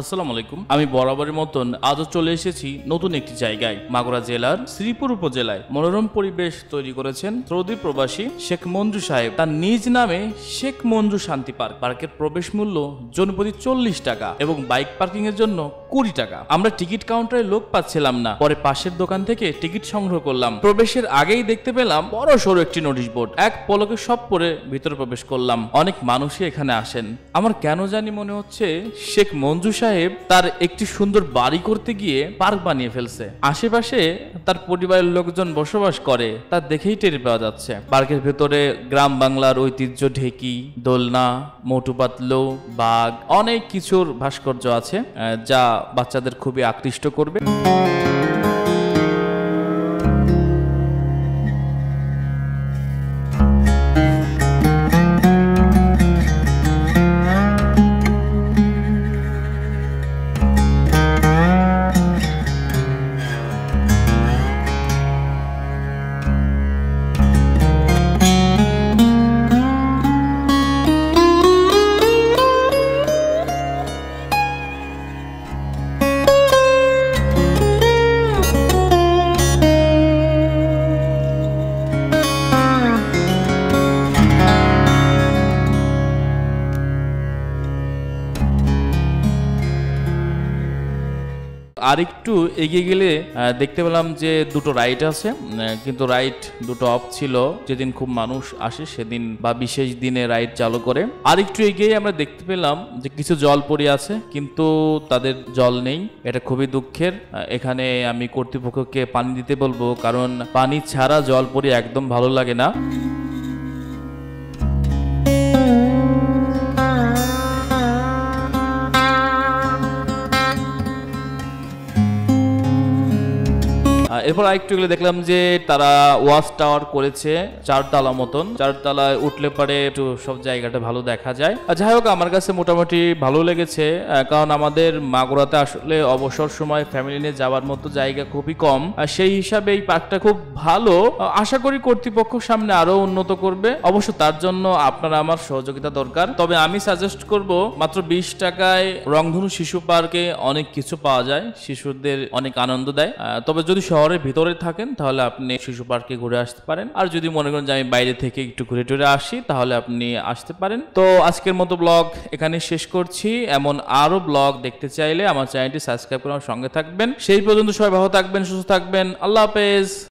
আসসালামু আলাইকুম। আমি বরাবরের মতন আজও চলে এসেছি নতুন একটি জায়গায়। মাগুরা জেলার শ্রীপুর উপজেলায় মনোরম পরিবেশ তৈরি করেছেন সৌদি প্রবাসী শেখ মঞ্জু সাহেব। তার নিজ নামে শেখ মঞ্জু শান্তি পার্ক। পার্কের প্রবেশ মূল্য জনপ্রতি 40 টাকা এবং বাইক পার্কিং এর জন্য 20 টাকা। আমরা টিকিট কাউন্টারে লোক পাচ্ছিলাম না, পরে পাশের দোকান থেকে টিকিট সংগ্রহ করলাম। প্রবেশের আগেই দেখতে পেলাম বড় সড়ো একটি নোটিশ বোর্ড। এক পলকে সব পরে ভিতরে প্রবেশ করলাম। অনেক মানুষই এখানে আসেন। আমার কেন জানি মনে হচ্ছে শেখ মঞ্জু সাহেব তার একটি সুন্দর বাড়ি করতে গিয়ে পার্ক বানিয়ে ফেলছে। আশেপাশে তার পরিবারের লোকজন বসবাস করে, তা দেখেই টের পাওয়া যাচ্ছে। পার্কের ভেতরে গ্রাম বাংলার ঐতিহ্য, ঢেকি, দোলনা, মোটু পাতলু, বাঘ, অনেক কিছুর ভাস্কর্য আছে যা বাচ্চাদের খুবই আকৃষ্ট করবে। আর একটু এগিয়ে গেলে দেখতে পেলাম যে দুটো রাইড আছে, কিন্তু রাইড দুটো অফ ছিল। যেদিন খুব মানুষ আসে সেদিন বা বিশেষ দিনে রাইড চালু করে। আর একটু এগিয়ে আমরা দেখতে পেলাম যে কিছু জল পড়ে আছে, কিন্তু তাদের জল নেই। এটা খুবই দুঃখের। এখানে আমি কর্তৃপক্ষকে পানি দিতে বলবো, কারণ পানি ছাড়া জল পড়ে একদম ভালো লাগে না। এরপর আরেকটু গেলে দেখলাম যে তারা ওয়াচ টাওয়ার করেছে 4 তলা মতন। 4 তলায় উঠলে পরে একটু সব জায়গাটা ভালো দেখা যায়। যাই হোক, আমার কাছে মোটামুটি ভালো লেগেছে, কারণ আমাদের মাগুরাতে আসলে অবসর সময় ফ্যামিলি নিয়ে যাওয়ার মতো জায়গা খুবই কম। সেই হিসাবে এই পার্কটা খুব ভালো। আশা করি কর্তৃপক্ষ সামনে আরো উন্নত করবে। অবশ্য তার জন্য আপনারা আমার সহযোগিতা দরকার। তবে আমি সাজেস্ট করব, মাত্র 20 টাকায় রংধনু শিশু পার্কে অনেক কিছু পাওয়া যায়, শিশুদের অনেক আনন্দ দেয়। তবে যদি শহরের ভিতরে থাকেন তাহলে আপনি শিশু পার্কে ঘুরে আসতে পারেন। আর যদি মনে করেন যে আমি বাইরে থেকে একটু ঘুরে টুরে আসি, তাহলে আপনি আসতে পারেন। তো আজকের মতো ব্লগ এখানে শেষ করছি। এমন আরো ব্লগ দেখতে চাইলে আমার চ্যানেলটি সাবস্ক্রাইব করে আমার সঙ্গে থাকবেন। সেই পর্যন্ত সবাই ভালো থাকবেন, সুস্থ থাকবেন। আল্লাহ হাফেজ।